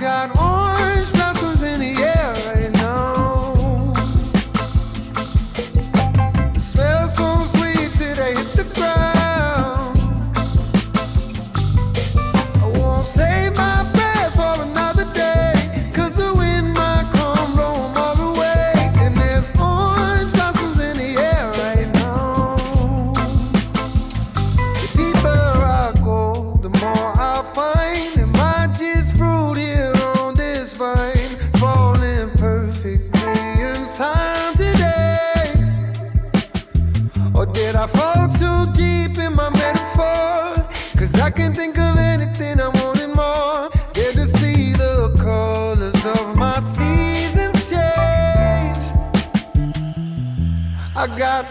got orange blossoms in the air right now. It smells so sweet till they hit the ground. I won't save my breath for another day, 'cause the wind might come blow 'em all away. And there's orange blossoms in the air right now. The deeper I go, the more I find. Am I just fruit here on this vine, falling perfectly in time today? Or did I fall too deep in my metaphor? 'Cause I can think of anything I wanted more. There to see the colors of my seasons change. I got